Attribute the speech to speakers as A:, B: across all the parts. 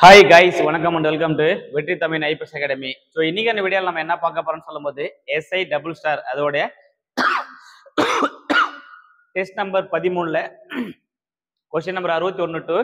A: Hi guys, வணக்கம் and welcome to வெற்றி Tamil IPS academy. So இன்னைக்கு அந்த வீடியோவில் நம்ம என்ன பார்க்க போறோம்னு சொல்லும்போது எஸ்ஐ டபுள் ஸ்டார் அதோடைய டெஸ்ட் நம்பர் 13ல கொஸ்டின் நம்பர் 61 டு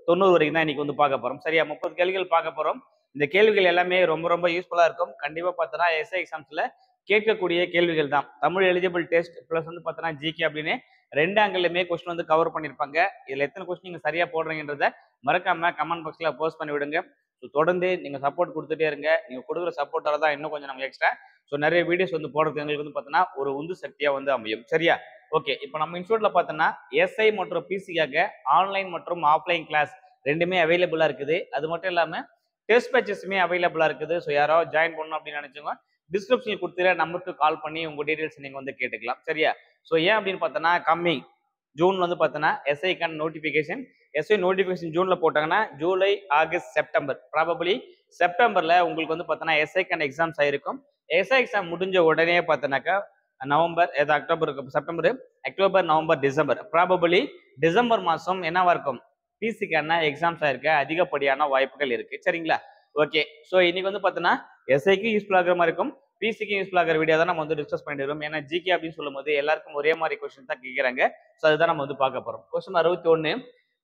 A: 90 வரைக்கும் தான் இன்னைக்கு வந்து பார்க்க போறோம். சரியா, 30 கேள்விகள் பார்க்க போறோம். இந்த கேள்விகள் எல்லாமே ரொம்ப ரொம்ப யூஸ்ஃபுல்லா இருக்கும். கண்டிப்பா பார்த்தோன்னா எஸ்ஐ எக்ஸாம்ஸ்ல கேட்கக்கூடிய கேள்விகள் தான். தமிழ் எலிஜிபிள் டெஸ்ட் பிளஸ் வந்து பார்த்தோன்னா ஜிகே அப்படின்னு ரெண்டு ஆங்கிலுமே கொஸ்டின் வந்து கவர் பண்ணியிருப்பாங்க. இதுல எத்தனை கொஸ்டின் நீங்க சரியா போடுறீங்கன்றத மறக்காம கமெண்ட் பாக்ஸ்ல போஸ்ட் பண்ணி விடுங்க. ஸோ தொடர்ந்து நீங்க சப்போர்ட் கொடுத்துட்டே இருங்க. நீங்க கொடுக்குற சப்போர்ட்டால தான் இன்னும் கொஞ்சம் நம்ம எக்ஸ்ட்ரா நிறைய வீடியோஸ் வந்து போடுறது எங்களுக்கு வந்து பார்த்தோன்னா ஒரு உந்து சக்தியா வந்து அமையும். சரியா, ஓகே. இப்போ நம்ம இன்ஸ்டியூட்ல பார்த்தோன்னா எஸ்ஐ மற்றும் பிசிக்காக ஆன்லைன் மற்றும் ஆஃப்லைன் கிளாஸ் ரெண்டுமே அவைலபிளா இருக்குது. அது மட்டும் இல்லாம டெஸ்ட் பேச்சஸுமே அவைலபிளா இருக்குது. ஸோ யாராவது ஜாயின் பண்ணணும் அப்படின்னு நினைச்சவங்க டிஸ்கிரிப்ஷனில் கொடுத்துற நம்பருக்கு கால் பண்ணி உங்க டீடைல்ஸ் நீங்க வந்து கேட்டுக்கலாம். சரியா, ஸோ ஏன் அப்படின்னு பார்த்தோன்னா கம்மிங் ஜூன்ல வந்து பார்த்தோன்னா எஸ்ஐக்கான நோட்டிஃபிகேஷன் ஜூன்ல போட்டாங்கன்னா ஜூலை, ஆகஸ்ட், செப்டம்பர், ப்ராபபிளி செப்டம்பர்ல உங்களுக்கு வந்து பார்த்தோன்னா எஸ்ஐக்கான எக்ஸாம்ஸ் ஆயிருக்கும். எஸ்ஐ எக்ஸாம் முடிஞ்ச உடனே பார்த்தோன்னாக்கா November, September, October, November, December, probably December மாதம் என்னவா இருக்கும் பிசிக்கான எக்ஸாம்ஸ் ஆயிருக்க அதிகப்படியான வாய்ப்புகள் இருக்கு. சரிங்களா, ஓகே. ஸோ இன்னைக்கு வந்து பார்த்தோன்னா எஸ்ஐக்கு யூஸ்ஃபுல் ஆகிற மாதிரி இருக்கும், பிசிக்கு யூஸ்ஃபுல் ஆகிற வீடியோ தான் நம்ம வந்து டிஸ்கஸ் பண்ணிடுறோம். ஏன்னா ஜிகே அப்படின்னு சொல்லும் போது எல்லாருக்கும் ஒரே மாதிரி கொஸ்டின் தான் கேட்குறாங்க. ஸோ அதுதான் நம்ம வந்து பார்க்க போறோம். கொஸ்டின் 61,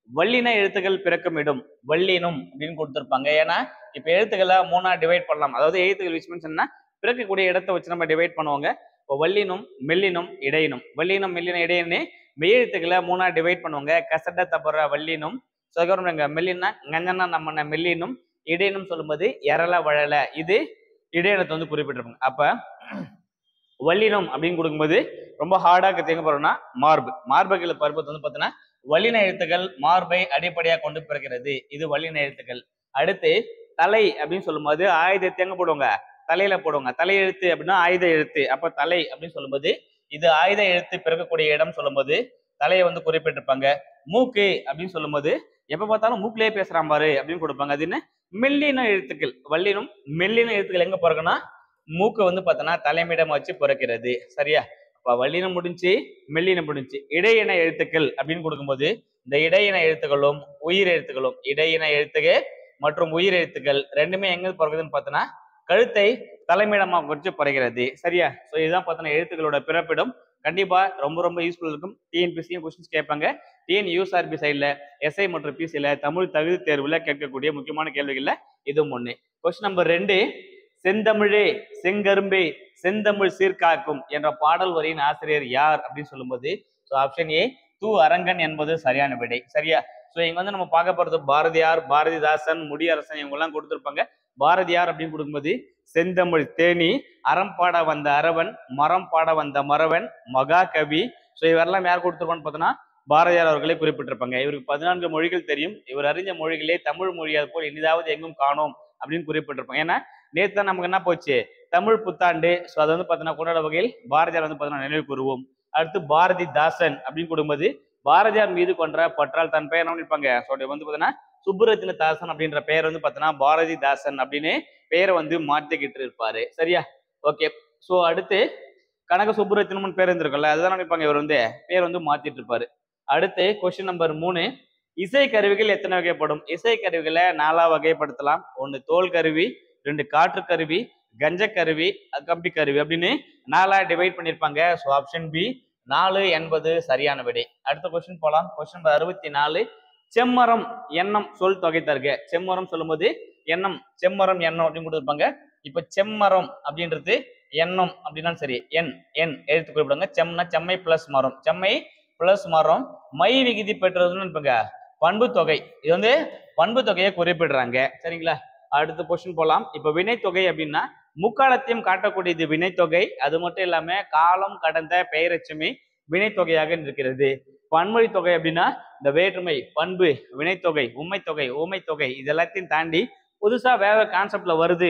A: வல்லின எழுத்துக்கள் பிறக்கும் இடம் வல்லினம் அப்படின்னு கொடுத்துருப்பாங்க. ஏன்னா இப்ப எழுத்துக்களை மூணா டிவைட் பண்ணலாம். அதாவது எழுத்துக்கள் விச் மீன்ஸ் என்ன, பிறக்கக்கூடிய இடத்தை வச்சு நம்ம டிவைட் பண்ணுவாங்க. இப்போ வல்லினம், மெல்லினம், இடையினம். வல்லினம், மெல்லினம், இடையினே மெய்யெழுத்துக்களை மூணா டிவைட் பண்ணுவாங்க. கசட தபர வல்லினம், சகோரம் மெல்லினா கஞ்சனா நம்ம மெல்லினும், இடையினம் சொல்லும்போது எரள வழல, இது இடையினத்தை வந்து குறிப்பிட்டிருப்பாங்க. அப்ப வல்லினம் அப்படின்னு கொடுக்கும்போது ரொம்ப ஹார்டா தேங்க போறோம்னா மார்புகள் பருப்பத்தை வந்து பார்த்தீங்கன்னா வல்லின எழுத்துக்கள் மார்பை அடிப்படையாக கொண்டு பிறக்கிறது. இது வல்லின எழுத்துக்கள். அடுத்து தலை அப்படின்னு சொல்லும்போது ஆயுதத்தை எங்க போடுவாங்க, தலையில போடுவாங்க. தலை எழுத்து அப்படின்னா ஆயுத எழுத்து. அப்ப தலை அப்படின்னு சொல்லும்போது இது ஆயுத எழுத்து பிறக்கக்கூடிய இடம் சொல்லும்போது தலையை வந்து குறிப்பிட்டிருப்பாங்க. மூக்கு அப்படின்னு சொல்லும்போது எப்ப பார்த்தாலும் மூக்கிலேயே பேசுறான் பாரு அப்படின்னு கொடுப்பாங்க. அது என்ன, மெல்லின எழுத்துக்கள். வல்லினம் மெல்லின எழுத்துக்கள் எங்க பிறகுனா மூக்கு வந்து பார்த்தோன்னா தலைமையிடம் வச்சு பிறக்கிறது. சரியா, அப்ப வல்லினம் முடிஞ்சு மெல்லினம் முடிஞ்சு. இடையின எழுத்துக்கள் அப்படின்னு கொடுக்கும்போது இந்த இடையின எழுத்துக்களும் உயிர் எழுத்துக்களும், இடையின எழுத்துக்கள் மற்றும் உயிர் எழுத்துக்கள் ரெண்டுமே எங்க பிறகுதுன்னு பார்த்தோன்னா கழுத்தை தலைமையிடமாக வச்சு பிறக்கிறது. சரியா, ஸோ இதுதான் பார்த்தோன்னா எழுத்துக்களோட பிறப்பிடம். கண்டிப்பா ரொம்ப ரொம்ப யூஸ்ஃபுல் இருக்கும். டிஎன்பிசியும் கொஸ்டின்ஸ் கேட்பாங்க. டிஎன்யூஎஸ்ஆர்பி சைட்ல எஸ்ஐ மற்றும் பிசில தமிழ் தகுதி தேர்வுல கேட்கக்கூடிய முக்கியமான கேள்விகள்ல இதுவும் ஒண்ணு. கொஸ்டின் நம்பர் 2, செந்தமிழே செங்கரும்பே செந்தமிழ் சீர்காக்கும் என்ற பாடல் வரியின் ஆசிரியர் யார் அப்படின்னு சொல்லும்போது ஆப்ஷன் ஏ து அரங்கன் என்பது சரியான விடை. சரியா, ஸோ இங்க வந்து நம்ம பார்க்க போறது பாரதியார், பாரதிதாசன், முடியரசன் இவங்க எல்லாம் கொடுத்திருப்பாங்க. பாரதியார் அப்படின்னு கொடுக்கும்போது செந்தமிழ் தேனி, அறம் பாட வந்த அரவன், மரம் பாட வந்த மறவன், மகாகவி. ஸோ இவரெல்லாம் யார் கொடுத்துருப்பான்னு பார்த்தோன்னா பாரதியார் அவர்களே குறிப்பிட்டிருப்பாங்க. இவருக்கு 14 மொழிகள் தெரியும். இவர் அறிஞ்ச மொழிகளே தமிழ் மொழியாது போல் இனிதாவது எங்கும் காணோம் அப்படின்னு குறிப்பிட்டிருப்பாங்க. ஏன்னா நேற்று தான் நமக்கு என்ன போச்சு, தமிழ் புத்தாண்டு. ஸோ அதை வந்து பார்த்தோன்னா கொண்டாட வகையில் பாரதியார் வந்து பார்த்தோன்னா நினைவு கூறுவோம். அடுத்து பாரதிதாசன் அப்படின்னு கொடுக்கும்போது பாரதியார் மீது கொன்ற பற்றால் தன் பெயர் என்ன இருப்பாங்க. ஸோ வந்து பார்த்தோன்னா சுப்புரத்தின தாசன் அப்படின்ற பெயர் வந்து பார்த்தோன்னா பாரதிதாசன் அப்படின்னு பெயரை வந்து மாற்றிக்கிட்டு இருப்பாரு. சரியா, ஓகே. ஸோ அடுத்து கனக சுப்புரத்தினம்னு பேர் இருந்திருக்கும்ல, அதுதான் நினைப்பாங்க இவர் வந்து பேர் வந்து மாத்திட்டு இருப்பாரு. அடுத்து கொஸ்டின் நம்பர் 3, இசை கருவிகள் எத்தனை வகைப்படும்? இசை கருவிகளை 4 வகைப்படுத்தலாம். 1 தோல் கருவி, 2 காற்று கருவி, கஞ்ச கருவி, கம்பி கருவி அப்படின்னு 4 டிவைட் பண்ணியிருப்பாங்க. ஸோ ஆப்ஷன் பி 4 என்பது சரியான விடை. அடுத்த கொஸ்டின் போலாம். கொஸ்டின் நம்பர் 64, செம்மரம் எண்ணம் சொல் தொகை தருக. செம்மரம் சொல்லும்போது எண்ணம், செம்மரம் எண்ணம் அப்படின்னு கொடுத்துருப்பாங்க. இப்ப செம்மரம் அப்படின்றது எண்ணம் அப்படின்னா சரி, என் என் எழுத்து குறிப்பிடுங்க. செம்னா செம்மை பிளஸ் மரம், செம்மை பிளஸ் மரம். மை விகுதி பெற்றதுன்னு இருப்பாங்க பண்பு தொகை. இது வந்து பண்பு தொகையை குறிப்பிடுறாங்க. சரிங்களா, அடுத்த கொஸ்டின் போலாம். இப்ப வினைத்தொகை அப்படின்னா முக்காலத்தையும் காட்டக்கூடியது வினைத்தொகை. அது மட்டும் இல்லாம காலம் கடந்த பெயரெச்சமே வினைத்தொகையாக இருக்கிறது. பன்மொழி தொகை அப்படின்னா இந்த வேற்றுமை, பண்பு, வினைத்தொகை, உண்மைத்தொகை, ஊமைத்தொகை இது எல்லாத்தையும் தாண்டி புதுசா வேற கான்செப்ட்ல வருது,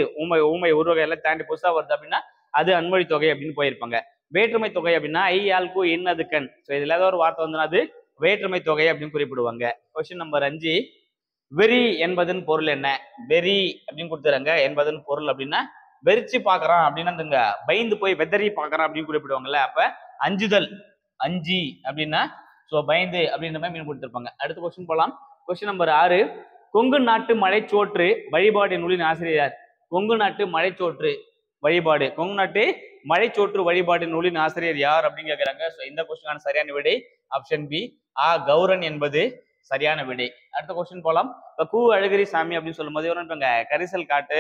A: ஊமை உருவகை எல்லாம் தாண்டி புதுசா வருது அப்படின்னா அது அன்மொழி தொகை அப்படின்னு போயிருப்பாங்க. வேற்றுமை தொகை அப்படின்னா ஐ ஆல்கு இன்னது கண். ஸோ இதுல ஏதாவது ஒரு வார்த்தை வந்து அது வேற்றுமை தொகை அப்படின்னு குறிப்பிடுவாங்க. கொஸ்டின் நம்பர் 5, வெறி என்பதன் பொருள் என்ன? வெறி அப்படின்னு கொடுத்துறாங்க. என்பதன் பொருள் அப்படின்னா வெறிச்சு பாக்குறான் அப்படின்னா பயந்து போய் வெதறி பாக்குறான் அப்படின்னு குறிப்பிடுவாங்கல்ல. அப்ப அஞ்சுதல், அஞ்சி அப்படின்னா ஸோ பயந்து அப்படின்ற மாதிரி மீன் கொடுத்துருப்பாங்க. அடுத்த கொஸ்டின் போலாம். கொஸ்டின் நம்பர் 6, கொங்கு நாட்டு மலைச்சோற்று வழிபாடு நூலின் ஆசிரியர். கொங்கு நாட்டு மலைச்சோற்று வழிபாடு, கொங்கு நாட்டு மலைச்சோற்று வழிபாடு நூலின் ஆசிரியர் யார் அப்படின்னு கேட்கிறாங்க. ஸோ இந்த கொஸ்டினான சரியான விடை ஆப்ஷன் பி, கௌரன் என்பது சரியான விடை. அடுத்த கொஸ்டின் போலாம். இப்போ கு அழகிரி சாமி அப்படின்னு சொல்லும் போது இவங்க கரிசல் காட்டு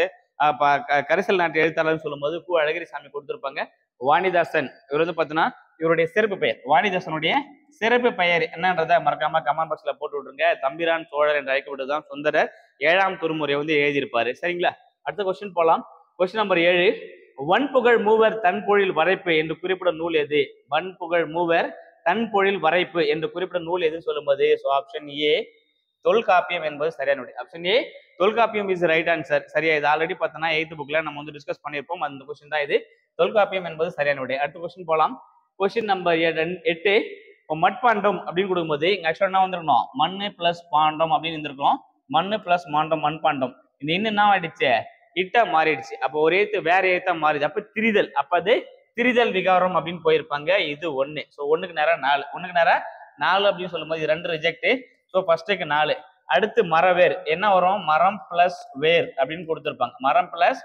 A: கரிசல் நாட்டு எழுத்தாளர்னு சொல்லும் போது கு அழகிரி சாமி கொடுத்திருப்பாங்க. வாணிதாசன் இவர் வந்து பார்த்தீங்கன்னா இவருடைய சிறப்பு பெயர், வாணிதாசனுடைய சிறப்பு பெயர் என்னன்றதை மறக்காம கமெண்ட் பாக்ஸ்ல போட்டு விட்டுருங்க. தம்பிரான் சோழர் என்று அழைக்கப்பட்டதுதான் சுந்தரர் 7ஆம் திருமுறை வந்து எழுதியிருப்பாரு. சரிங்களா? அடுத்த கொஸ்டின் போலாம். கொஸ்டின் நம்பர் 7, வன்புகழ் மூவர் தன்பொழில் வரைப்பு என்று குறிப்பிடும் நூல் எது? வன்புகழ் மூவர் தன்பொழில் வரைப்பு என்று குறிப்பிடும் நூல் எதுன்னு சொல்லும்போது ஆப்ஷன் ஏ தொல்காப்பியம் என்பது சரியான விடை. Option A Tolkappiyam is right answer. சரியா? இது ஆல்ரெடி பார்த்தோன்னா 8th புக்ல நம்ம வந்து டிஸ்கஸ் பண்ணியிருப்போம். அந்த கொஸ்டின் தான் இது. தொல்காப்பியம் என்பது சரியான விடை. அடுத்த கொஸ்டின் போலாம். கொஸ்டின் நம்பர் 8, மட்பாண்டம் அப்படின்னு கொடுக்கும்போது இங்க ஆக்சுவலா என்ன வந்துருக்கணும்? மண்ணு பிளஸ் பாண்டம் அப்படின்னு இருந்திருக்கோம். மண்ணு பிளஸ் மாண்டம் மண்பாண்டம். இந்த இன்னும் என்ன ஆயிடுச்சு? இட்டா மாறிடுச்சு. அப்போ ஒரு எழுத்து வேற எழுத்தா மாறிடுச்சு. அப்ப திரிதல், அப்ப அது திரிதல் விகாரம் அப்படின்னு போயிருப்பாங்க. இது 1. ஸோ 1க்கு நேரம் 4, 1க்கு நேரம் 4 அப்படின்னு சொல்லும்போது இது 2 ரிஜெக்ட். ஸோ ஃபர்ஸ்ட்டுக்கு 4. அடுத்து மரவேர் என்ன வரும்? மரம் பிளஸ் வேர் அப்படின்னு கொடுத்துருப்பாங்க. மரம் பிளஸ்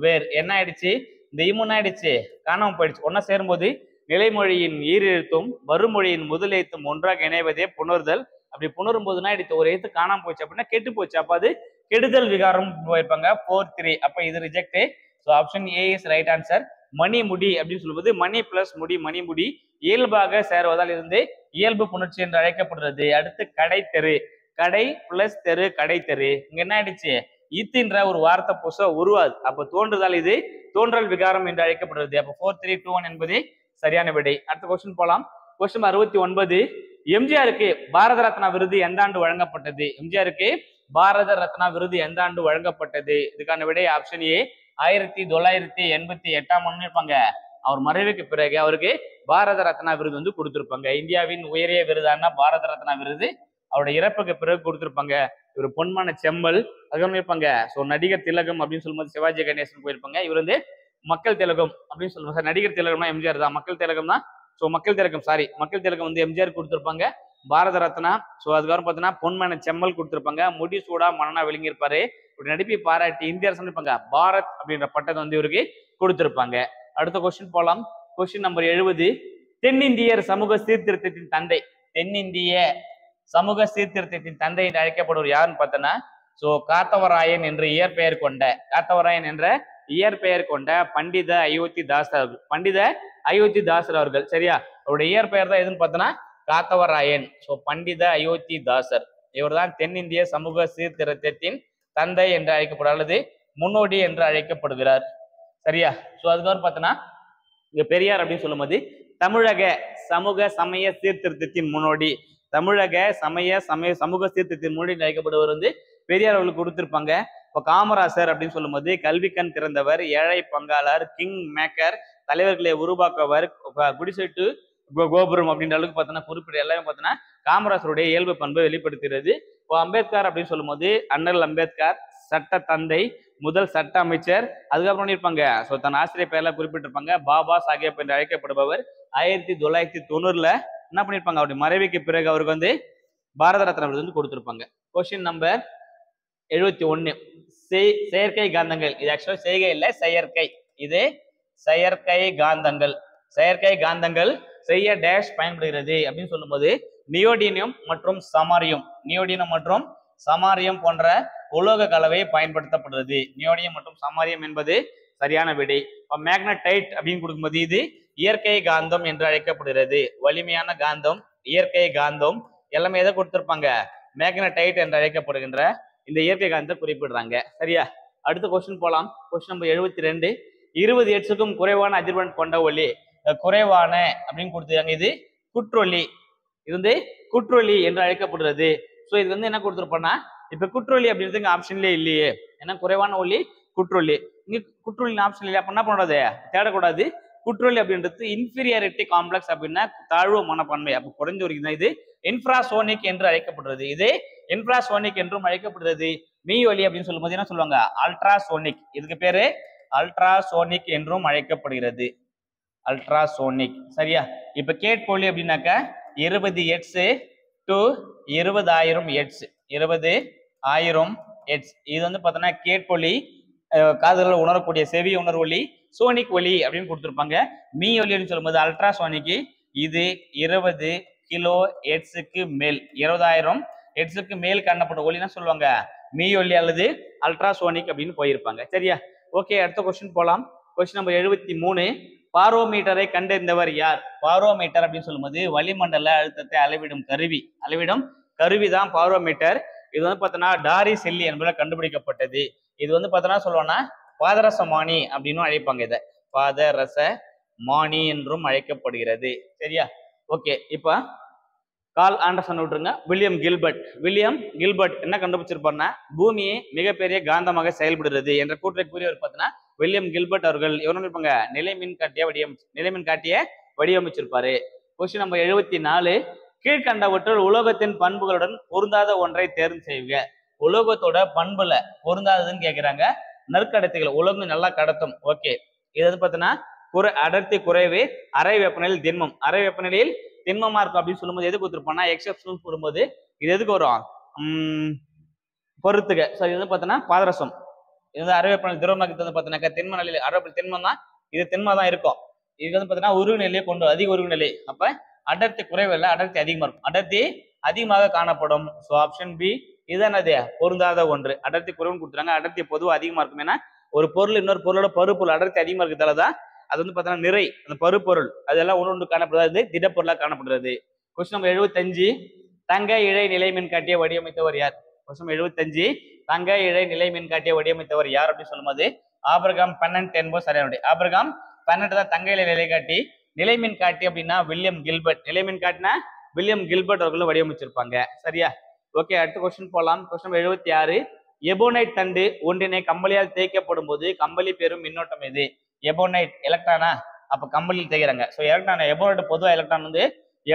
A: வேர் என்ன ஆயிடுச்சு? இந்த இமுன்னு ஆயிடுச்சு, காணாம போயிடுச்சு. ஒன்னா சேரும்போது நிலைமொழியின் ஈரெழுத்தும் வருமொழியின் முதல் எழுத்தும் ஒன்றாக இணைவதே புணர்தல். அப்படி புணரும் போதுனா எடுத்து ஒரு எழுத்து காணாம போச்சு அப்படின்னா கெட்டு போச்சு. அப்ப அது கெடுதல் விகாரம் போயிருப்பாங்க. 4-3. அப்ப இது reject. So option A is right answer. மணிமுடி அப்படின்னு சொல்லும்போது மணி பிளஸ் முடி, மணிமுடி இயல்பாக சேருவதால் இருந்து இயல்பு புணர்ச்சி என்று அழைக்கப்படுறது. அடுத்து கடை தெரு, கடை பிளஸ் தெரு, கடை தெரு. இங்க என்ன ஆயிடுச்சு? இத்துன்ற ஒரு வார்த்தை புதுசா உருவாது. அப்ப தோன்றுதல் இது தோன்றல் விகாரம் என்று அழைக்கப்படுறது. அப்ப 4-3-2-1 என்பது சரியான விடை. அடுத்த கொஸ்டின் போலாம். கொஸ்டின் 69, எம்ஜிஆருக்கு பாரத ரத்னா விருது எந்த ஆண்டு வழங்கப்பட்டது? எம்ஜிஆருக்கு பாரத ரத்னா விருது எந்த ஆண்டு வழங்கப்பட்டது? இதுக்கான விடை ஆப்ஷன் ஏ 1988ஆம் ஆண்டு இருப்பாங்க. அவர் மறைவுக்கு பிறகு அவருக்கு பாரத ரத்னா விருது வந்து கொடுத்திருப்பாங்க. இந்தியாவின் உயரிய விருதான பாரத ரத்னா விருது அவருடைய இறப்புக்கு பிறகு கொடுத்திருப்பாங்க. இவர் பொன்மான செம்மல் அதுக்கப்புறம் இருப்பாங்க. ஸோ நடிகர் திலகம் அப்படின்னு சொல்லும்போது சிவாஜி கணேசன் போயிருப்பாங்க. இவர் வந்து மக்கள் திலகம் அப்படின்னு சொல்லுவாங்க. நடிகர் திலகம்னா எம்ஜிஆர் தான், மக்கள் திலகம் தான். ஸோ மக்கள் திலகம் வந்து எம்ஜிஆர் கொடுத்திருப்பாங்க. பாரத ரத்னா, ஸோ அதுக்கப்புறம் பார்த்தீங்கன்னா பொன்மான செம்மல் கொடுத்திருப்பாங்க. முடி சூடா மன்னனா விளங்கியிருப்பாரு. இப்படி நடிப்பை பாராட்டி இந்திய அரசு இருப்பாங்க பாரத் அப்படின்ற பட்டத்தை வந்து இவருக்கு கொடுத்திருப்பாங்க. அடுத்த கொஸ்டின் போலாம். கொஸ்டின் நம்பர் 70, தென்னிந்தியர் சமூக சீர்திருத்தத்தின் தந்தை. தென்னிந்திய சமூக சீர்திருத்தத்தின் தந்தை என்று அழைக்கப்படுவர் யாருன்னு பார்த்தோன்னா காத்தவராயன் என்ற இயற்பெயர் கொண்ட பண்டித அயோத்தி தாசர் அவர்கள். பண்டித அயோத்தி தாசர் அவர்கள். சரியா? அவருடைய இயற்பெயர் தான் எதுன்னு பார்த்தோன்னா காத்தவராயன். ஸோ பண்டித அயோத்தி தாசர் இவர் தான் தென்னிந்திய சமூக சீர்திருத்தத்தின் தந்தை என்று அழைக்கப்படும் அல்லது முன்னோடி என்று அழைக்கப்படுகிறார். சரியா? ஸோ அதுக்கப்புறம் பார்த்தோன்னா இங்க பெரியார் அப்படின்னு சொல்லும்போது தமிழக சமூக சமய சீர்திருத்தத்தின் முன்னோடி, தமிழக சமூக சீர்திருத்தத்தின் முன்னோடி அழைக்கப்படுவர் வந்து பெரியார் அவர்களுக்கு கொடுத்திருப்பாங்க. இப்போ காமராசர் அப்படின்னு சொல்லும்போது கல்வி கண் திறந்தவர், ஏழை பங்காளர், கிங் மேக்கர், தலைவர்களை உருவாக்குவர், குடிசைட்டு கோபுரம் அப்படின்ற அளவுக்கு பார்த்தோன்னா குறிப்பிட்ட எல்லாமே பார்த்தோன்னா காமராசருடைய இயல்பு பண்பை வெளிப்படுத்துகிறது. இப்போ அம்பேத்கர் அப்படின்னு சொல்லும்போது அண்ணல் அம்பேத்கர் சட்ட தந்தை, முதல் சட்ட அமைச்சர். அதுக்கப்புறம் இருப்பாங்க ஸோ தன் ஆசிரியர் பெயர்ல குறிப்பிட்டிருப்பாங்க பாபா சாஹேப் என்று அழைக்கப்படுபவர். 1990 என்ன பண்ணிருப்பாங்க? அவருடைய மறைவுக்கு பிறகு அவருக்கு வந்து பாரத ரத்னா விருது வந்து கொடுத்திருப்பாங்க. கொஸ்டின் நம்பர் 71, செயற்கை காந்தங்கள். இது ஆக்சுவலா செய்கை இல்லை, செயற்கை. இது செயற்கை காந்தங்கள். செயற்கை காந்தங்கள் செய்ய டேஷ் பயன்படுகிறது அப்படின்னு சொல்லும்போது நியோடினியம் மற்றும் சமாரியம் போன்ற உலோக கலவை பயன்படுத்தப்படுறது. நியோடியம் மற்றும் சமாரியம் என்பது சரியான விடை. மேக்னடைட் அப்படின்னு கொடுக்கும்போது இது இயற்கை காந்தம் என்று அழைக்கப்படுகிறது. வலிமையான காந்தம், இயற்கை காந்தம் எல்லாமே எதை கொடுத்திருப்பாங்க? மேக்னடைட் என்று அழைக்கப்படுகின்ற இந்த இயற்கை காந்தத்தை குறிப்பிடுறாங்க. சரியா? அடுத்த கொஸ்டின் போலாம். கொஸ்டின் நம்பர் 72, 20 ஹெர்ட்ஸுக்கும் குறைவான அதிர்வெண் கொண்ட ஒலி குறைவான அப்படின்னு கொடுத்துருக்காங்க. இது குற்றொலி. இது வந்து குற்றொலி என்று அழைக்கப்படுறது. ஸோ இது வந்து என்ன கொடுத்துருப்போம்னா இப்ப குற்றொலி அப்படின்றது ஆப்ஷன்லேயே இல்லையே. ஏன்னா குறைவான ஒலி குற்றொலி, இங்க குற்றொலி ஆப்ஷன் இல்லை. அப்ப என்ன பண்ணக்கூடாது? தேடக்கூடாது. குற்றொலி அப்படின்றது இன்ஃபீரியாரிட்டி காம்ப்ளெக்ஸ் அப்படின்னா தாழ்வு மனப்பான்மை. அப்ப குறைஞ்ச வரைக்கும் இது இன்ஃப்ராசோனிக் என்று அழைக்கப்படுறது. இது இன்ஃப்ராசோனிக் என்றும் அழைக்கப்படுறது. மீ ஒலி அப்படின்னு சொல்லும்போது என்ன சொல்லுவாங்க? அல்ட்ராசோனிக். இதுக்கு பேரு அல்ட்ராசோனிக் என்றும் அழைக்கப்படுகிறது. அல்ட்ராசோனிக். சரியா? இப்ப கேட்பொலி அப்படின்னாக்க 20 ஹெர்ட்ஸ் டு 20,000 ஹெர்ட்ஸ். 20 1000 ஹெர்ட்ஸ். இது வந்து பார்த்தோன்னா கேட்பொலி, காதுகளில் உணரக்கூடிய செவி உணர்வொலி, சோனிக் ஒலி அப்படின்னு கொடுத்துருப்பாங்க. மீ ஒலின்னு சொல்லும்போது அல்ட்ராசோனிக், இது 20 கிலோ ஹெர்ட்ஸுக்கு மேல், 20,000 ஹெர்ட்ஸுக்கு மேல் காணப்பட்ட ஒலினா சொல்லுவாங்க மீ ஒலி அல்லது அல்ட்ராசோனிக் அப்படின்னு போயிருப்பாங்க. சரியா? ஓகே, அடுத்த கொஸ்டின் போலாம். Question number 73. பாரோமீட்டரை கண்டறிந்தவர் யார்? பாரோமீட்டர் அப்படின்னு சொல்லும்போது வளிமண்டல அழுத்தத்தை அளவிடும் கருவி தான் பாரோமீட்டர். இது வந்து பார்த்தோன்னா டாரி செல்லி என்பதில் கண்டுபிடிக்கப்பட்டது. இது வந்து பார்த்தோன்னா சொல்லுவோம்னா பாதரசமானி அப்படின்னு அழைப்பாங்க. இதை பாதரசமானி என்றும் அழைக்கப்படுகிறது. சரியா? ஓகே, இப்போ கால் ஆண்டர்சன் விட்டுருங்க. வில்லியம் கில்பர்ட் என்ன கண்டுபிடிச்சிருப்பாருன்னா பூமியை மிகப்பெரிய காந்தமாக செயல்படுகிறது என்ற கூற்றை கூறியவர் பார்த்தீங்கன்னா வில்லியம் கில்பர்ட் அவர்கள். இவரும் இருப்பாங்க நிலைமின் காட்டிய வடிவமைச்சிருப்பாரு. Question number 74. கீழ்கண்டவற்றுள் உலோகத்தின் பண்புகளுடன் பொருந்தாத ஒன்றை தேர்வு செய்க. உலோகத்தோட பண்புல பொருந்தாததுன்னு கேட்கிறாங்க. நற்கடத்திகள், உலோகம் நல்லா கடத்தும். ஓகே, இது வந்து பார்த்தீங்கன்னா அடர்த்தி குறைவு, அறை வெப்பநிலையில் திண்மமா இருக்கும் அப்படின்னு சொல்லும்போது எது கொடுத்துருப்போம்னா எக்ஸப்ஷன் சொல்லும்போது இது எதுக்கு வரும்? பொறுத்துக. ஸோ இது வந்து பார்த்தோன்னா பாதரசம். இது வந்து அறை வெப்பநிலை திரவமாக வந்து பார்த்தீங்கன்னாக்கா திண்ம நிலையில் அரை திண்மம் தான், இது திண்மம் தான் இருக்கும். இது வந்து பார்த்தீங்கன்னா உருகு நிலையை கொண்டு அதிக உருகு நிலை. அப்ப அடர்த்தி குறைவு இல்லை, அடர்த்தி அதிகமாக இருக்கும். அடர்த்தி அதிகமாக காணப்படும். ஸோ ஆப்ஷன் பி இதுதான் அது பொருந்தாத ஒன்று. அடர்த்தி குறைவுன்னு கொடுத்துறாங்க. அடர்த்தி பொதுவாக அதிகமாக இருக்கும். ஏன்னா ஒரு பொருள் இன்னொரு பொருளோட பருப்பொருள் அடர்த்தி அதிகமாக இருக்கிறதால தான் அது வந்து பார்த்தீங்கன்னா நிறை, அந்த பருப்பொருள் அதெல்லாம் ஒன்று காணப்படுறது, திடப்பொருளாக காணப்படுறது. Question number 75. தங்க இழை நிலை மின்காட்டியை வடிவமைத்தவர் யார்? கொஸ்டின் 75. தங்க இழை நிலை மின்காட்டியை வடிவமைத்தவர் யார் அப்படின்னு சொல்லும்போது ஆபிரகாம் பென்னண்ட் என்பது சரியான விடை. ஆபிரகாம் பென்னண்ட் தான் தங்க இழை நிலைக்காட்டி. நிலை மின்காட்டி அப்படின்னா வில்லியம் கில்பர்ட். நிலை மின்காட்டினா வில்லியம் கில்பர்ட் அவர்களும் வடிவமைச்சிருப்பாங்க. சரியா? ஓகே, அடுத்த கொஸ்டின் போலாம். கொஸ்டின் 76. எபோனைட் தண்டு ஒன்றினை கம்பளியால் தேய்க்கப்படும் போது கம்பளி பெறும் மின்னோட்டம் எது? எபோனைட் எலக்ட்ரானா? அப்ப கம்பளியில் தேய்கிறாங்க. ஸோ எலக்ட்ரான், எபோனைட் பொதுவாக எலக்ட்ரான் வந்து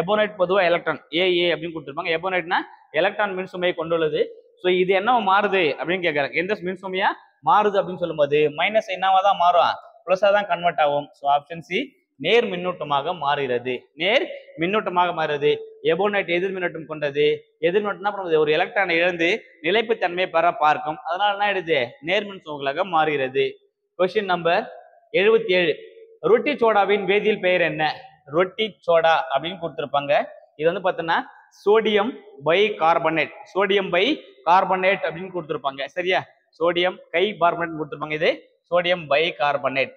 A: எபோனைட் பொதுவாக எலக்ட்ரான் ஏ அப்படின்னு கொடுத்துருப்பாங்க. எபோனைட்னா எலக்ட்ரான் மின்சுமையை கொண்டுள்ளது. ஸோ இது என்ன மாறுது அப்படின்னு கேட்கறாங்க. எந்த மின்சுமையா மாறுது அப்படின்னு சொல்லும்போது மைனஸ் என்னவா தான் மாறும், பிளஸா தான் கன்வெர்ட் ஆகும். ஸோ ஆப்ஷன் சி நேர் மின்னூட்டமாக மாறுகிறது. நேர் மின்னூட்டமாக மாறுது. எபோனைட் எதிர் மின்னூட்டம் கொண்டது. எதிர் மின்னூட்டம்னா ஒரு எலக்ட்ரானை இழந்து நிலைப்புத்தன்மையை பெற பார்க்கும். அதனால என்ன ஆயிடுது? நேர் மின்சுமைகளாக மாறுகிறது. Question number 77. ரொட்டி சோடாவின் வேதியியல் பெயர் என்ன? ரொட்டி சோடா அப்படின்னு கொடுத்துருப்பாங்க. இது வந்து பார்த்தோன்னா சோடியம் பை கார்பனேட் அப்படின்னு கொடுத்துருப்பாங்க. சரியா? சோடியம் கை கார்பனேட் கொடுத்துருப்பாங்க. இது sodium bicarbonate.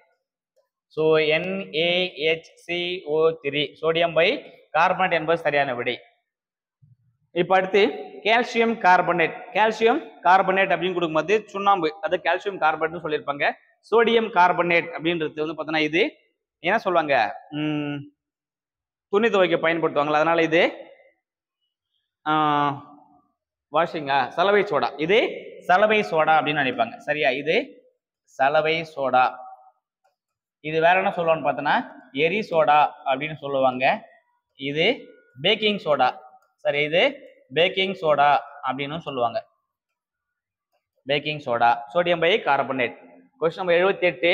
A: So NaHCO3 sodium bicarbonate என்பது சரியான விடை. இப்போ அடுத்து கால்சியம் கார்பனேட் அப்படின்னு கொடுக்கும்போது சுண்ணாம்பு, அது கால்சியம் கார்பனேட்னு சொல்லியிருப்பாங்க. சோடியம் கார்பனேட் அப்படின்றது வந்து பார்த்தோன்னா இது என்ன சொல்லுவாங்க, துணி துவைக்க பயன்படுத்துவாங்களா, அதனால இது சலவை சோடா. இது சலவை சோடா அப்படின்னு நினைப்பாங்க. சரியா? இது சலவை சோடா. இது வேற என்ன சொல்லுவான்னு பார்த்தோன்னா எரி சோடா அப்படின்னு சொல்லுவாங்க. இது பேக்கிங் சோடா. சரி, இது பேக்கிங் சோடா அப்படின்னு சொல்லுவாங்க. Baking soda sodium bicarbonate. Question number 78.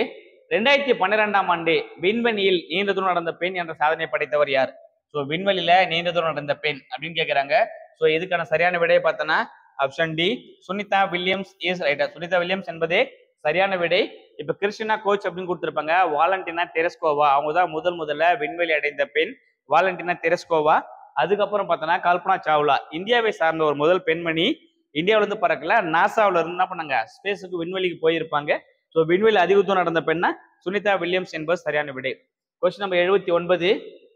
A: 2012ஆம் ஆண்டு விண்வெளியில் நீண்ட தூரம் நடந்த பெண் என்ற சாதனை படைத்தவர் யார்? ஸோ விண்வெளியில நீண்ட தூரம் நடந்த பெண் அப்படின்னு கேட்கிறாங்க. ஸோ இதுக்கான சரியான விடையை பார்த்தோன்னா option D Sunita Williams is writer. Sunita Williams என்பதே சரியான விடை. இப்ப கிறிஸ்டினா கோச் அப்படின்னு கொடுத்துருப்பாங்க. வாலண்டினா தெரஸ்கோவா அவங்க தான் முதல்ல விண்வெளி அடைந்த பெண், வாலண்டினா தெரஸ்கோவா. அதுக்கப்புறம் பார்த்தோன்னா கல்பனா சாவ்லா, இந்தியாவை சார்ந்த ஒரு முதல் பெண்மணி. இந்தியாவில இருந்து பறக்கல, நாசாவில இருந்து என்ன பண்ணாங்க, ஸ்பேஸுக்கு விண்வெளிக்கு போயிருப்பாங்க. ஸோ விண்வெளி அதிக தூரம் நடந்த பெண்ணா சுனிதா வில்லியம்ஸ் என்பது சரியான விடை. Question number 79.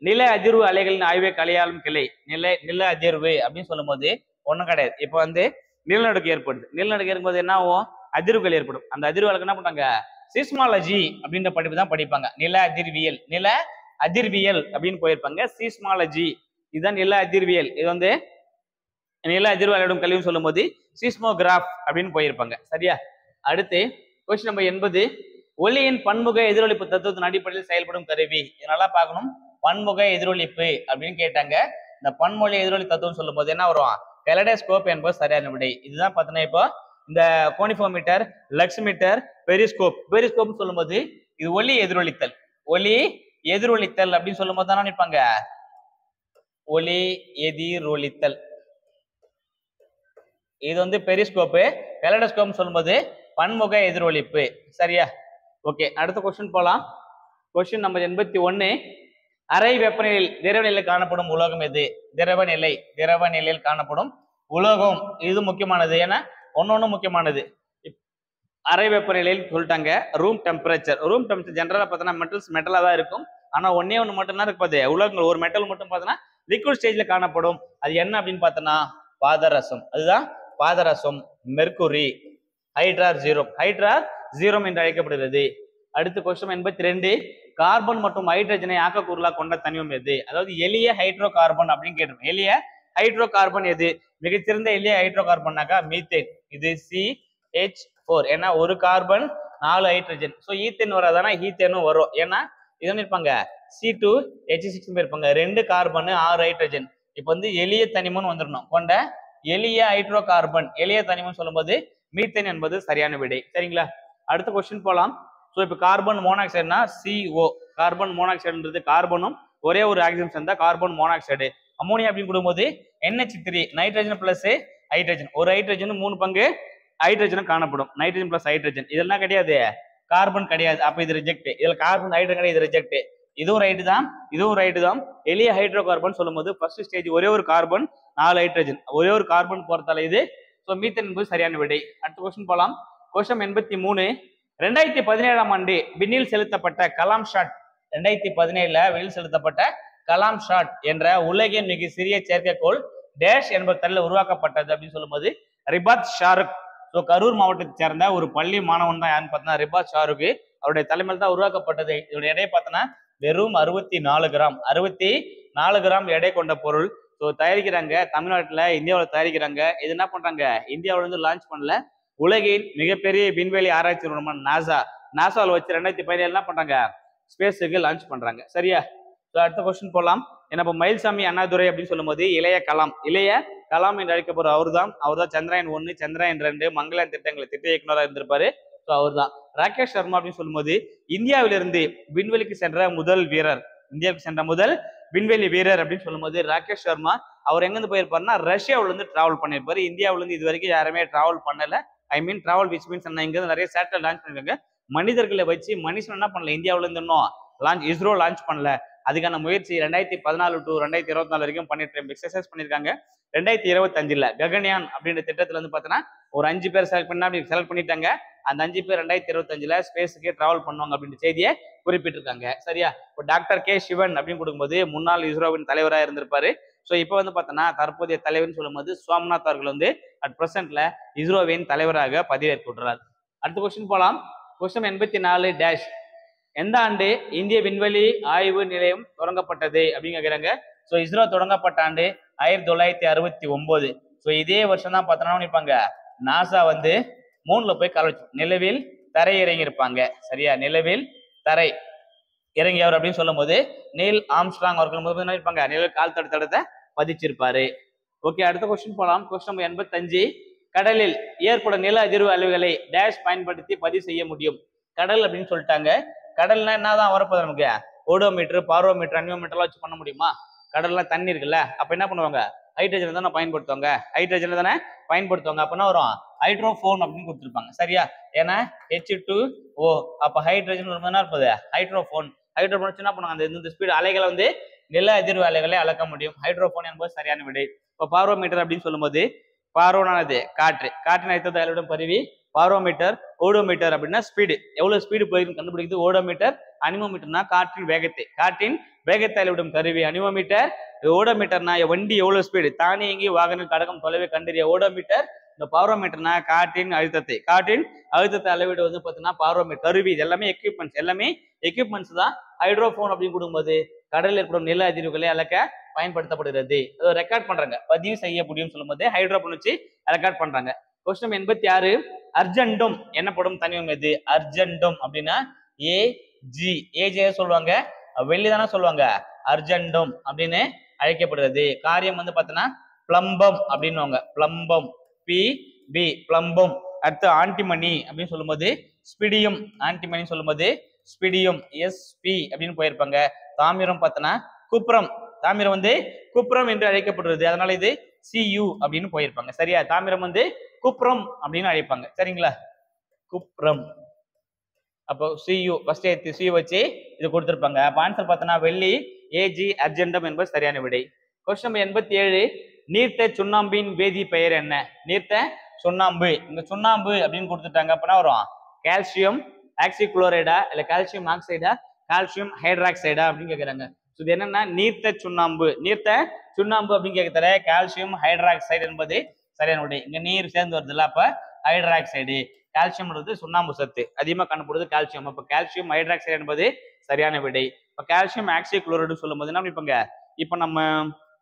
A: நில அதிர்வு அலைகளின் ஆய்வை கையாளும் கிளை. நில அதிர்வு அப்படின்னு சொல்லும் போது ஒன்றும் கிடையாது. இப்போ வந்து நிலநடுக்கம் ஏற்படுது. நிலநடுக்கம் ஏற்படும்போது என்ன ஆகும்? அதிர்வுகள் ஏற்படும். அந்த அதிர்வுகளுக்கு என்ன பண்ணாங்க? சீஸ்மாலஜி அப்படின்ற படிப்பு தான் படிப்பாங்க. நில அதிர்வியல் அப்படின்னு போயிருப்பாங்க. சீஸ்மாலஜி இதுதான் நில அதிர்வியல். இது வந்து நில அதிர்வு அலையிடும் கல்வின்னு சொல்லும் போது சீஸ்மோகிராஃப் அப்படின்னு போயிருப்பாங்க. சரியா? அடுத்து கொஸ்டின் நம்பர் 80. ஒளியின் பன்முக எதிரொலிப்பு தத்துவத்தின் அடிப்படையில் செயல்படும் கருவி. இதனால பார்க்கணும். பன்முக எதிரொலிப்பு அப்படின்னு கேட்டாங்க. இந்த பன்மொழி எதிரொலி தத்துவம் சொல்லும் போது என்ன வரும்? கெலடோஸ்கோப் என்பது சரியான விடை. இதுதான் பார்த்தீங்கன்னா இப்போ இந்த கோனிஃபோமீட்டர், லக்ஸ்மீட்டர், பெரிஸ்கோப் சொல்லும் போது இது ஒளி எதிரொலித்தல் அப்படின்னு சொல்லும் போது தானே நினைப்பாங்க ஒளி எதிரொலித்தல். இது வந்து பெரிஸ்கோப்பு. கெலடோஸ்கோப் சொல்லும்போது பன்முக எதிரொலிப்பு. சரியா? ஓகே, அடுத்த கொஸ்டின் போலாம். Question number 81. அறை வெப்பநிலையில் திரவ நிலையில் காணப்படும் உலோகம் எது? திரவ நிலையில் காணப்படும் உலோகம் இது முக்கியமானது. ஏன்னா ஒன்னொன்னு முக்கியமானது. அறை வெப்பநிலையில் சொல்லிட்டாங்க. ரூம் டெம்பரேச்சர் ஜெனரலா பார்த்தோன்னா மெட்டலா தான் இருக்கும். ஆனா ஒன்னே ஒன்று மட்டும் தான் இருப்பது உலோகங்கள். ஒரு மெட்டல் மட்டும் பார்த்தோன்னா லிக்விட் ஸ்டேஜ்ல காணப்படும். அது என்ன அப்படின்னு பார்த்தோன்னா பாதரசம். அதுதான் பாதரசம். மெர்குரி. ஹைட்ரார் என்று அழைக்கப்படுகிறது. அடுத்து கொஸ்டின் 82. கார்பன் மற்றும் ஹைட்ரஜனை ஆக்கக்கூறுகளாக கொண்ட தனிமம் எது? அதாவது எளிய ஹைட்ரோ கார்பன் அப்படின்னு கேட்டிருக்கோம். எளிய ஹைட்ரோ கார்பன் எது? மிகச்சிறந்த எளிய ஹைட்ரோ கார்பன்னாக்கா மீத்தேன். இது CH4. ஏன்னா ஒரு கார்பன் 4 ஹைட்ரஜன். ஸோ ஈத்தேன் வராதானா ஈத்தேனும் வரும். ஏன்னா இது இருப்பாங்க C2H6 இருப்பாங்க. 2 கார்பன் 6 ஹைட்ரஜன். இப்போ வந்து எளிய தனிமம் வந்துடணும். கொண்ட எளிய ஹைட்ரோ கார்பன் எளிய தனிமம் சொல்லும்போது மீத்தேன் என்பது சரியான விடை. சரிங்களா? அடுத்த கொஸ்டின் போலாம். ஸோ இப்போ கார்பன் மோனாக்சைடுனா CO. கார்பன் மோனாக்சைடுன்றது கார்பனும் ஒரே ஒரு ஆக்சிஜன் சேர்ந்தா கார்பன் மோனாக்சைடு. அமோனியா அப்படின்னு கொடுக்கும்போது NH3 நைட்ரஜன் பிளஸ் ஹைட்ரஜன். ஒரு ஹைட்ரஜன் 3 பங்கு ஹைட்ரஜனும் காணப்படும். நைட்ரஜன் பிளஸ் ஹைட்ரஜன் இதெல்லாம் கிடையாது, கார்பன் கிடையாது. அப்ப இது ரிஜெக்ட். இதுல கார்பன் ஹைட்ரஜன் கிடையாது, இது ரிஜெக்ட். இதுவும் ரைட்டு தான், இதுவும் ரைட்டு தான். எளிய ஹைட்ரோ கார்பன் சொல்லும்போது ஃபர்ஸ்ட் ஸ்டேஜ் ஒரே ஒரு கார்பன் 4 ஹைட்ரஜன். ஒரே ஒரு கார்பன் போறதால இது. ஸோ மீத்தேன் என்பது சரியான விடை. அடுத்த கொஸ்டின் போலாம். கொஸ்டின் 83. 2017ஆம் ஆண்டு விண்ணில் செலுத்தப்பட்ட கலாம் ஷாட். 2017 விண்ணில் செலுத்தப்பட்ட கலாம் ஷாட் என்ற உலகின் மிக சிறிய செயற்கைக்கோள் டேஷ் என்பது தள்ள உருவாக்கப்பட்டது அப்படின்னு சொல்லும்போது ரிபாத் ஷாருக். ஸோ கரூர் மாவட்டத்தை சேர்ந்த ஒரு பள்ளி மாணவன் தான் யாருன்னு பார்த்தா ரிபாத் ஷாருக். அவருடைய தலைமையில் தான் உருவாக்கப்பட்டது. இதோட எடை பார்த்தோன்னா வெறும் 64 கிராம். 64 கிராம் எடை கொண்ட பொருள். ஸோ தயாரிக்கிறாங்க தமிழ்நாட்டில், இந்தியாவில் தயாரிக்கிறாங்க. இது என்ன பண்றாங்க, இந்தியாவில இருந்து லான்ச் பண்ணல. உலகின் மிகப்பெரிய விண்வெளி ஆராய்ச்சி நிறுவனம் நாசாவில் வச்சு 2017 என்ன பண்றாங்க, ஸ்பேஸுக்கு லான்ச் பண்றாங்க. சரியா? ஸோ அடுத்த கொஸ்டின் போலாம். ஏன்னா இப்போ மயில்சாமி அண்ணாதுரை அப்படின்னு சொல்லும்போது இளைய கலாம் என்று அழைக்கப்படுற அவர் தான் சந்திராயன் 1 சந்திராயன் 2 மங்களயான் திட்டங்களை திட்ட இயக்குநராக இருந்திருப்பாரு. ஸோ அவர் தான். ராகேஷ் சர்மா அப்படின்னு சொல்லும்போது இந்தியாவிலிருந்து விண்வெளிக்கு சென்ற முதல் வீரர். இந்தியாவுக்கு சென்ற முதல் விண்வெளி வீரர் அப்படின்னு சொல்லும்போது ராகேஷ் சர்மா. அவர் எங்கிருந்து போயிருப்பாருன்னா ரஷ்யாவில இருந்து டிராவல் பண்ணியிருப்பாரு. இந்தியாவில இருந்து இது வரைக்கும் யாருமே டிராவல் பண்ணல. டிராவல் விச் மீன்ஸ் இங்க இருந்து நிறைய சேட்டலைட் லான்ச் பண்ணிருக்காங்க. மனிதர்களை வச்சு மனுஷன் என்ன பண்ணல, இந்தியாவில இருந்து இன்னும் இஸ்ரோ லான்ச் பண்ணல. அதுக்கான முயற்சி 2014 to 2024 வரைக்கும் பண்ணிட்டு எக்ஸசைஸ் பண்ணிருக்காங்க. 2025 ககன்யான் அப்படின்ற திட்டத்துல வந்து பாத்தீங்கன்னா ஒரு 5 பேர் செலக்ட் பண்ணிட்டாங்க. அந்த 5 பேர் 2025 ஸ்பேஸுக்கு டிராவல் பண்ணுவாங்க அப்படின்ற செய்தியை குறிப்பிட்டிருக்காங்க. சரியா? இப்போ டாக்டர் கே சிவன் அப்படின்னு கொடுக்கும்போது முன்னாள் இஸ்ரோவின் தலைவராக இருந்திருப்பாரு. ஸோ இப்போ வந்து பார்த்தோன்னா தற்போதைய தலைவர்னு சொல்லும்போது சுவாமிநாத் அவர்கள் வந்து அட் பிரசன்ட்ல இஸ்ரோவின் தலைவராக பதவியேற்றுள்ளார். அடுத்த கொஸ்டின் போலாம். Question 84 dash. எந்த ஆண்டு இந்திய விண்வெளி ஆய்வு நிலையம் தொடங்கப்பட்டது அப்படின்னு கேட்குறாங்க. ஸோ இஸ்ரோ தொடங்கப்பட்ட ஆண்டு 1969. ஸோ இதே வருஷம் தான் பார்த்தோன்னா நாசா வந்து மூணுல போய் கால் வச்சு நிலவில் தரை இறங்கி இருப்பாங்க. சரியா? நிலவில் தரை இறங்கியவர் அப்படின்னு சொல்லும் போது நீல் ஆம்ஸ்ட்ராங் அவர்கள் என்ன இருப்பாங்க, நிலவில் கால் தடத்தை பதிச்சிருப்பாரு. ஓகே, அடுத்த கொஸ்டின் போலாம். Question number 85. கடலில் ஏற்படும் நில அதிர்வு அளவுகளை டேஷ் பயன்படுத்தி பதிவு செய்ய முடியும். கடல் அப்படின்னு சொல்லிட்டாங்க. கடல்னா என்னதான் வரப்போகுது, நமக்கு ஓடோமீட்டர், பாரோமீட்டர், அனியோமீட்டர்லாம் வச்சு பண்ண முடியுமா? கடல்ல தண்ணி இருக்குல்ல, அப்ப என்ன பண்ணுவாங்க, ஹைட்ரஜன் தானே பயன்படுத்துவாங்க. அப்படின்னா வரும் ஹைட்ரோஃபோன் அப்படின்னு கொடுத்துருப்பாங்க. சரியா? ஏன்னா H2O. அப்ப ஹைட்ரஜன் என்ன இருப்பது, ஹைட்ரோஃபோன். ஹைட்ரோஃபோன் என்ன பண்ணுவாங்க, அந்த இந்த ஸ்பீடு அலைகளை வந்து நில அதிர்வு அலைகளை அளக்க முடியும். ஹைட்ரோஃபோன் என்பது சரியான விடை. இப்போ பாரோமீட்டர் அப்படின்னு சொல்லும்போது பாரோனானது காற்றின் அழுத்தத்தை அளவிடும் கருவி பாரோமீட்டர். ஓடோமீட்டர் அப்படின்னா ஸ்பீடு, எவ்வளவு ஸ்பீடு போயிருக்கு கண்டுபிடிக்குது ஓடோமீட்டர். அனிமோமீட்டர்னா காற்றின் வேகத்தை அளவிடும் கருவி அனிமோமீட்டர். ஓடோமீட்டர்னா வண்டி எவ்வளவு ஸ்பீடு, தானியங்கி வாகனம் கடகம் தொலைவை கண்டறிய ஓடோமீட்டர். இந்த பாரோமீட்டர்னா காற்றின் அழுத்தத்தை அளவீடு வந்து பார்த்தீங்கன்னா பாரோமீட்டர் கருவி. இது எல்லாமே எக்யூப்மெண்ட்ஸ் தான். ஹைட்ரோஃபோன் அப்படின்னு கொடுக்கும்போது கடலில் ஏற்படும் நில அதிர்வுகளை அளக்க பயன்படுத்தப்படுகிறது. அதை ரெக்கார்ட் பண்றாங்க, பதிவு செய்ய முடியும்னு சொல்லும் போது ஹைட்ரோஃபோன் வச்சு ரெக்கார்ட் பண்றாங்க. கொஸ்டின் 86. அர்ஜென்டும் என்னப்படும் தனிமம் எது? அர்ஜென்டும் அப்படின்னா ஏஜே சொல்லுவாங்க, வெள்ளிதானே சொல்லுவாங்க. அர்ஜென்டும் அப்படின்னு அழைக்கப்படுறது. காரியம் வந்து பார்த்தோன்னா பிளம்பம் அப்படின்னுவாங்க. Plumbum P plumbum. அடுத்து ஆன்டிமணி அப்படின்னு சொல்லும்போது ஸ்பிடியம். ஆன்டிமணி சொல்லும்போது ஸ்பிடியம் SP அப்படின்னு போயிருப்பாங்க. தாமிரம் பார்த்தோன்னா குப்ரம். தாமிரம் வந்து குப்ரம் என்று அழைக்கப்படுறது. அதனால இது சியு அப்படின்னு போயிருப்பாங்க. சரியா? தாமிரம் வந்து குப்ரம் அப்படின்னு அழைப்பாங்க. சரிங்களா? குப்ரம். அப்போ சியு ஃபர்ஸ்ட் எடுத்து சியு வச்சு இது கொடுத்திருப்பாங்க. அப்ப ஆன்சர் பார்த்தோன்னா வெள்ளி ஏஜி அர்ஜென்டம் என்பது சரியான விடை. கொஸ்டின் நம்பர் 87, நீர்த்த சுண்ணாம்பின் வேதி பெயர் என்ன? நீர்த்த சுண்ணாம்பு. இங்க சுண்ணாம்பு அப்படின்னு கொடுத்துட்டாங்க. அப்பனா வரும் கால்சியம் ஆக்சிகுளோரைடா இல்ல கால்சியம் ஆக்சைடா கால்சியம் ஹைட்ராக்சைடா அப்படின்னு கேக்குறாங்க. இது என்னன்னா நீர்த்த சுண்ணாம்பு. நீர்த்த சுண்ணாம்பு அப்படின்னு கேட்கற கால்சியம் ஹைட்ராக்சைடு என்பது சரியான விடை. இங்க நீர் சேர்ந்து வருதுல்ல, அப்ப ஹைட்ராக்சைடு. கால்சியம்ன்றது சுண்ணாம்பு சத்து அதிகமாக காணப்படுது கால்சியம். அப்ப கால்சியம் ஹைட்ராக்சைடு என்பது சரியான விடை. இப்ப கால்சியம் ஆக்சிகுளோரைடு சொல்லும் போது என்ன பண்ணிப்பாங்க, இப்ப நம்ம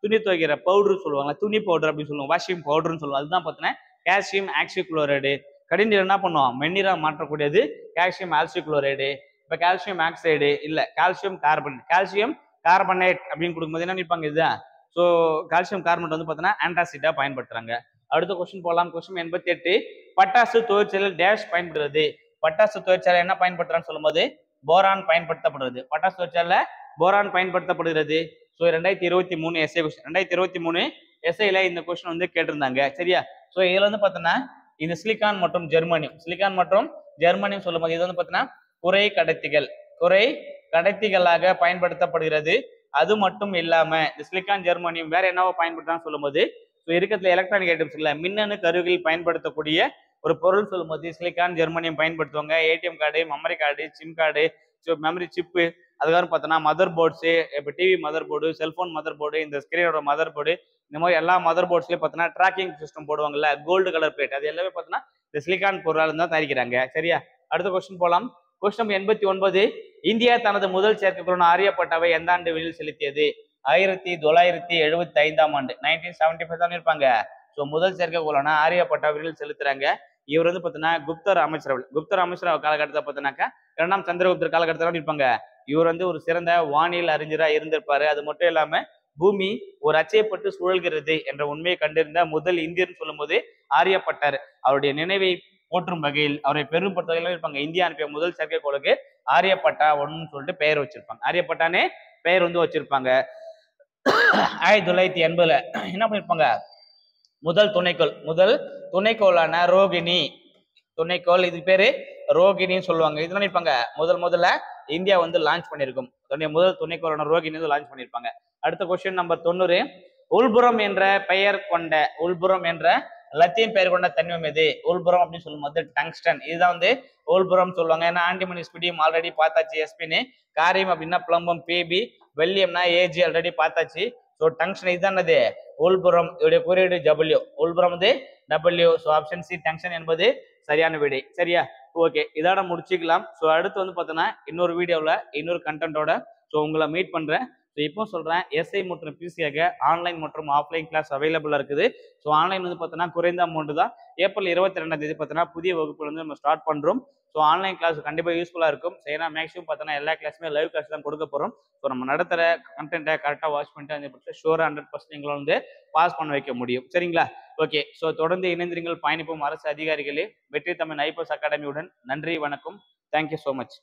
A: துணி துவைக்கிற பவுடர் சொல்லுவாங்க, துணி பவுடர் அப்படின்னு சொல்லுவோம், வாஷிங் பவுடர்னு சொல்லுவோம். அதுதான் பார்த்தீங்கன்னா கால்சியம் ஆக்சிகுளோரைடு. கடிநீர் என்ன பண்ணுவோம், வெந்நீரா மாற்றக்கூடியது கால்சியம் ஆக்சிகுளோரைடு. இப்ப கால்சியம் ஆக்சைடு இல்ல கால்சியம் கார்பன், கால்சியம் கார்பனேட் அப்படின்னு கொடுக்கும்போது என்ன நினைப்பாங்க இதுதான். ஸோ கால்சியம் கார்பனேட் வந்து பார்த்தீங்கன்னா ஆன்டாசிடா பயன்படுத்துறாங்க. அடுத்த கொஸ்டின் போகலாம். கொஸ்டின் 88, பட்டாசு தொழிற்சாலையில் டேஷ் பயன்படுகிறது. பட்டாசு தொழிற்சாலை என்ன பயன்படுத்துறான்னு சொல்லும்போது போரான் பயன்படுத்தப்படுறது. பட்டாசு தொழிற்சாலை போரான் பயன்படுத்தப்படுகிறது. ஸோ 2023 எஸ்ஐ கொஸ்டின், 2023 எஸ்ஐல இந்த கொஸ்டின் வந்து கேட்டிருந்தாங்க. சரியா? ஸோ இதுல வந்து பார்த்தோன்னா இந்த சிலிக்கான் மற்றும் ஜெர்மனியம், சிலிக்கான் மற்றும் ஜெர்மனியம் சொல்லும்போது இது வந்து பார்த்தீங்கன்னா குறை கடத்திகள், குறை கடத்திகளாக பயன்படுத்தப்படுகிறது. அது மட்டும் இல்லாம இந்த சிலிக்கான் ஜெர்மனியம் வேற என்னவோ பயன்படுத்தான்னு சொல்லும்போது இருக்கிறதுல எலக்ட்ரானிக் ஐட்டம்ஸ் இல்ல மின்னணு கருவிகளில் பயன்படுத்தக்கூடிய ஒரு பொருள் சொல்லும்போது சிலிக்கான் ஜெர்மனியம் பயன்படுத்துவாங்க. ATM card, memory card, SIM card, memory chip, அதுக்கப்புறம் பார்த்தோன்னா மதர் போர்ட்ஸு, இப்போ TV mother board, cellphone mother board, இந்த ஸ்கிரீனோட மதர் போர்டு, இந்த மாதிரி எல்லா மதர் போர்ட்ஸ்லயும் பார்த்தோன்னா ட்ராக்கிங் சிஸ்டம் போடுவாங்கல்ல, கோல்டு கலர் பிளேட், அது எல்லாமே பார்த்தோன்னா இந்த சிலிக்கான் பொருளால் தான் தயாரிக்கிறாங்க. சரியா? அடுத்த கொஸ்டின் போலாம். கொஸ்டின் 89, இந்தியா தனது முதல் செயற்கைக்கோள் ஆரியப்பட்டாவை எந்த ஆண்டு விண்ணில் செலுத்தியது? 1975ஆம் ஆண்டு, 1975 தான் இருப்பாங்க. ஸோ முதல் செயற்கைக்கோளான ஆரியப்பட்டா விண்ணில் செலுத்துறாங்க. இவர் வந்து பார்த்தீங்கன்னா குப்தர் அமைச்சரவை, குப்தர் அமைச்சரவை காலகட்டத்தை பார்த்தீங்கன்னாக்கா 2ஆம் சந்திரகுப்தர் காலகட்டத்தில் இருப்பாங்க. இவர் வந்து ஒரு சிறந்த வானியல் அறிஞராக இருந்திருப்பாரு. அது மட்டும் இல்லாம பூமி ஒரு அச்சைப்பட்டு சுழல்கிறது என்ற உண்மையை கண்டிருந்த முதல் இந்தியர்னு சொல்லும் போது ஆரியப்பட்டார். அவருடைய நினைவை போற்றும் வகையில் அவரை பெருமைப்படுத்த வகையில் இருப்பாங்க. இந்தியா அனுப்பிய முதல் செயற்கைக்கோளுக்கு ஆரியப்பட்டா ஒன்னு சொல்லிட்டு பெயர் வச்சிருப்பாங்க. ஆரியப்பட்டானே பெயர் வந்து வச்சிருப்பாங்க. 1980 என்ன பண்ணிருப்பாங்க, முதல் துணைக்கோளான ரோகிணி துணைக்கோள், இது பேரு ரோகிணின்னு சொல்லுவாங்க. இது நினைப்பாங்க முதல்ல இந்தியா வந்து லான்ச் பண்ணிருக்கும். முதல் துணைக்கோளான ரோகிணி வந்து லான்ச் பண்ணிருப்பாங்க. அடுத்த கொஸ்டின் நம்பர் 90, உள்புறம் என்ற பெயர் கொண்ட, உள்புறம் என்ற லத்தீன் பெயர் கொண்ட தனிமம் எது? உள்புறம் அப்படின்னு சொல்லும் போது டங்ஸ்டன். இதுதான் வந்து உள்புறம் சொல்லுவாங்க. ஏன்னா ஆன்டிமனி ஸ்பிடியம் ஆல்ரெடி பார்த்தாச்சு, எஸ்பின்னு. காரியம் அப்படின்னா பிளம்பம் பிபி, வெள்ளியம்னா ஏஜி ஆல்ரெடி பார்த்தாச்சு. ஸோ டங்ஸ்டன் இதுதான் அது உள்புறம். இதோடைய குறியீடு டபிள்யூ, உள்புறம் வந்து W. So option C tungsten என்பது சரியான விடை. சரியா? ஓகே, இதோட முடிச்சுக்கலாம். ஸோ அடுத்து வந்து பார்த்தோன்னா இன்னொரு வீடியோவில் இன்னொரு கண்டென்ட்டோட ஸோ உங்களை மீட் பண்ணுறேன். ஸோ இப்போ சொல்கிறேன், எஸ்ஐ மற்றும் பிசியாக ஆன்லைன் மற்றும் ஆஃப்லைன் கிளாஸ் அவைலபிளாக இருக்குது. ஸோ ஆன்லைன் வந்து பார்த்தோன்னா குறைந்த அமௌண்ட் தான். ஏப்ரல் 22ஆம் தேதி பார்த்தோன்னா புதிய வகுப்புல வந்து நம்ம ஸ்டார்ட் பண்ணுறோம். ஸோ ஆன்லைன் கிளாஸ் கண்டிப்பாக யூஸ்ஃபுல்லாக இருக்கும். ஏன்னா மேக்ஸிமம் பார்த்தோன்னா எல்லா கிளாஸுமே லைவ் கிளாஸ் தான் கொடுக்க போகிறோம். ஸோ நம்ம நடத்துகிற கண்டென்ட்டை கரெக்டாக வாட்ச் பண்ணிட்டு அந்த பட்சம் ஷூராக 100% எங்களை வந்து பாஸ் பண்ண வைக்க முடியும். சரிங்களா? ஓகே, ஸோ தொடர்ந்து இணைந்திருங்கள், பயணிப்போம் அரசு அதிகாரிகளே. வெற்றி தமிழ் ஐபிஎஸ் அகாடமியுடன். நன்றி, வணக்கம். Thank you so much.